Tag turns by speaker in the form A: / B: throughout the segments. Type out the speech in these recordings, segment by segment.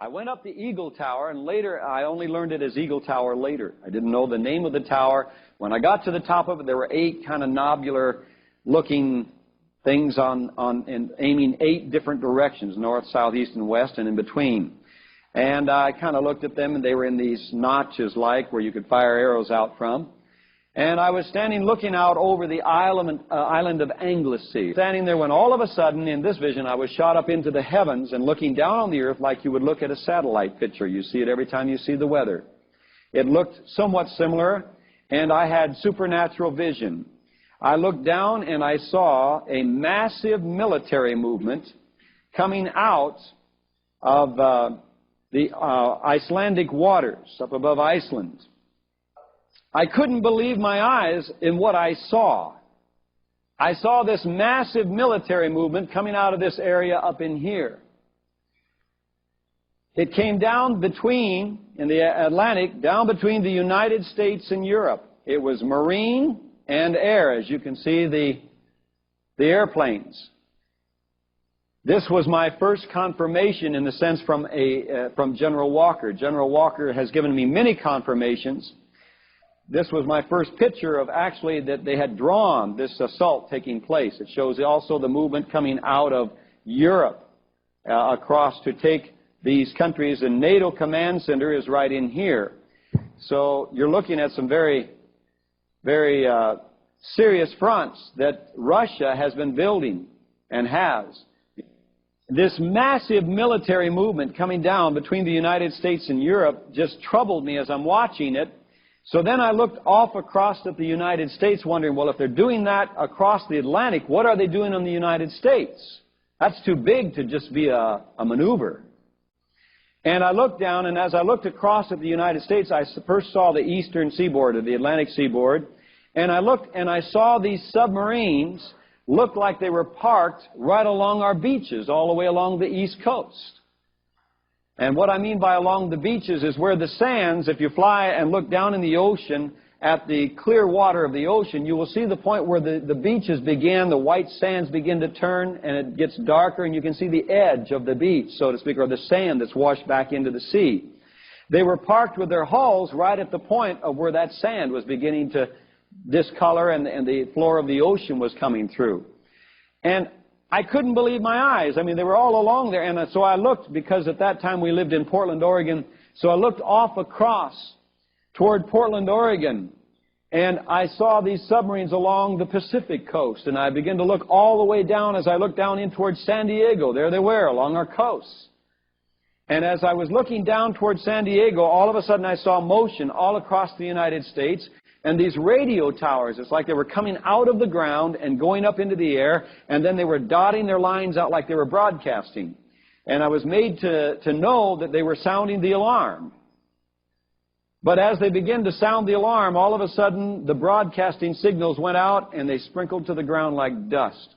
A: I went up the Eagle Tower, and later, I only learned it as Eagle Tower later. I didn't know the name of the tower. When I got to the top of it, there were 8 kind of nobular-looking things aiming 8 different directions, north, south, east, and west, and in between. And I kind of looked at them, and they were in these notches like where you could fire arrows out from. And I was standing looking out over the island of Anglesey. Standing there when all of a sudden, in this vision, I was shot up into the heavens and looking down on the earth like you would look at a satellite picture. You see it every time you see the weather. It looked somewhat similar, and I had supernatural vision. I looked down and I saw a massive military movement coming out of the Icelandic waters up above Iceland. I couldn't believe my eyes in what I saw. I saw this massive military movement coming out of this area up in here. It came down between, in the Atlantic, down between the United States and Europe. It was marine and air, as you can see the airplanes. This was my first confirmation in the sense from General Walker. General Walker has given me many confirmations. This was my first picture of actually that they had drawn this assault taking place. It shows also the movement coming out of Europe across to take these countries. And NATO command center is right in here. So you're looking at some very, very serious fronts that Russia has been building and has. This massive military movement coming down between the United States and Europe just troubled me as I'm watching it. So then I looked off across at the United States wondering, well, if they're doing that across the Atlantic, what are they doing in the United States? That's too big to just be a maneuver. And I looked down, and as I looked across at the United States, I first saw the eastern seaboard of the Atlantic seaboard, and I looked and I saw these submarines look like they were parked right along our beaches, all the way along the East Coast. And what I mean by along the beaches is where the sands, if you fly and look down in the ocean at the clear water of the ocean, you will see the point where the beaches begin, the white sands begin to turn, and it gets darker, and you can see the edge of the beach, so to speak, or the sand that's washed back into the sea. They were parked with their hulls right at the point of where that sand was beginning to discolor and the floor of the ocean was coming through. And I couldn't believe my eyes. I mean, they were all along there. And so I looked, because at that time we lived in Portland, Oregon. So I looked off across toward Portland, Oregon. And I saw these submarines along the Pacific coast. And I began to look all the way down as I looked down in towards San Diego. There they were along our coast. And as I was looking down towards San Diego, all of a sudden I saw motion all across the United States. And these radio towers, it's like they were coming out of the ground and going up into the air, and then they were dotting their lines out like they were broadcasting. And I was made to know that they were sounding the alarm. But as they began to sound the alarm, all of a sudden the broadcasting signals went out and they sprinkled to the ground like dust.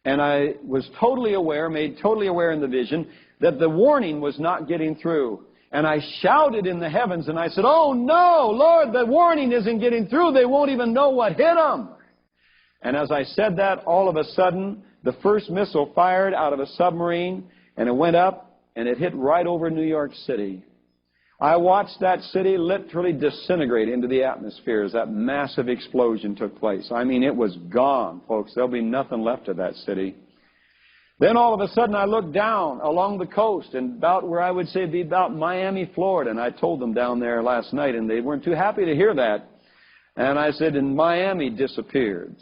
A: And I was totally aware, made totally aware in the vision, that the warning was not getting through. And I shouted in the heavens, and I said, "Oh no, Lord, the warning isn't getting through. They won't even know what hit them." And as I said that, all of a sudden, the first missile fired out of a submarine, and it went up, and it hit right over New York City. I watched that city literally disintegrate into the atmosphere as that massive explosion took place. I mean, it was gone, folks. There'll be nothing left of that city. Then all of a sudden I looked down along the coast and about where I would say be about Miami, Florida. And I told them down there last night, and they weren't too happy to hear that. And I said, and Miami disappeared.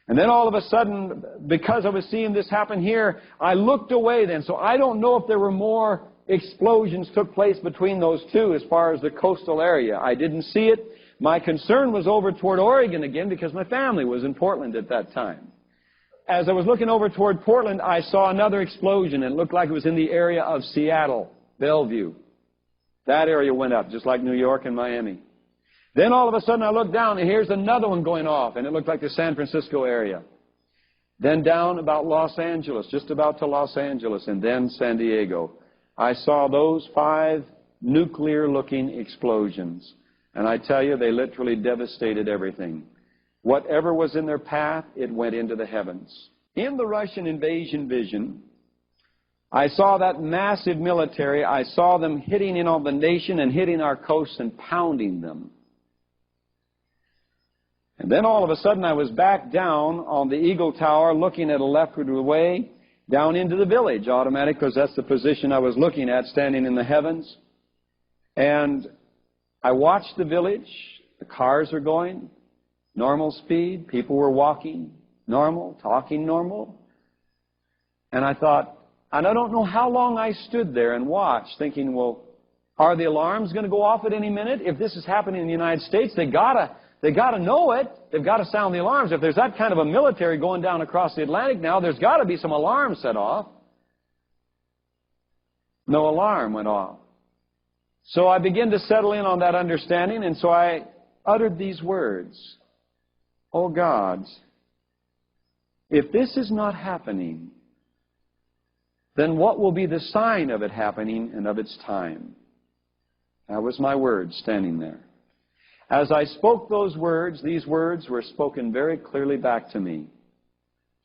A: And then all of a sudden, because I was seeing this happen here, I looked away then. So I don't know if there were more explosions took place between those two as far as the coastal area. I didn't see it. My concern was over toward Oregon again because my family was in Portland at that time. As I was looking over toward Portland, I saw another explosion. It looked like it was in the area of Seattle, Bellevue. That area went up, just like New York and Miami. Then all of a sudden I looked down, and here's another one going off, and it looked like the San Francisco area. Then down about Los Angeles, just about to Los Angeles, and then San Diego. I saw those 5 nuclear-looking explosions. And I tell you, they literally devastated everything. Whatever was in their path, it went into the heavens. In the Russian invasion vision, I saw that massive military. I saw them hitting in on the nation and hitting our coasts and pounding them. And then all of a sudden I was back down on the Eagle Tower looking at a leftward way down into the village, automatic, because that's the position I was looking at, standing in the heavens. And I watched the village. The cars are going, normal speed. People were walking, normal, talking normal. And I thought, and I don't know how long I stood there and watched, thinking, well, are the alarms going to go off at any minute? If this is happening in the United States, they gotta know it. They've got to sound the alarms. If there's that kind of a military going down across the Atlantic now, there's got to be some alarms set off. No alarm went off. So I began to settle in on that understanding, and so I uttered these words. Oh God, if this is not happening, then what will be the sign of it happening and of its time? That was my words standing there. As I spoke those words, these words were spoken very clearly back to me.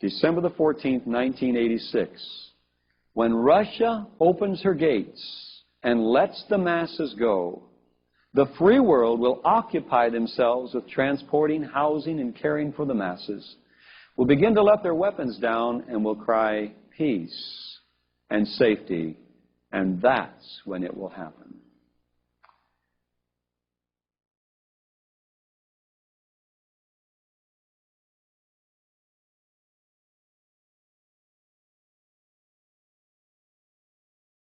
A: December the 14th, 1986. When Russia opens her gates and lets the masses go, the free world will occupy themselves with transporting, housing, and caring for the masses, will begin to let their weapons down, and will cry peace and safety, and that's when it will happen.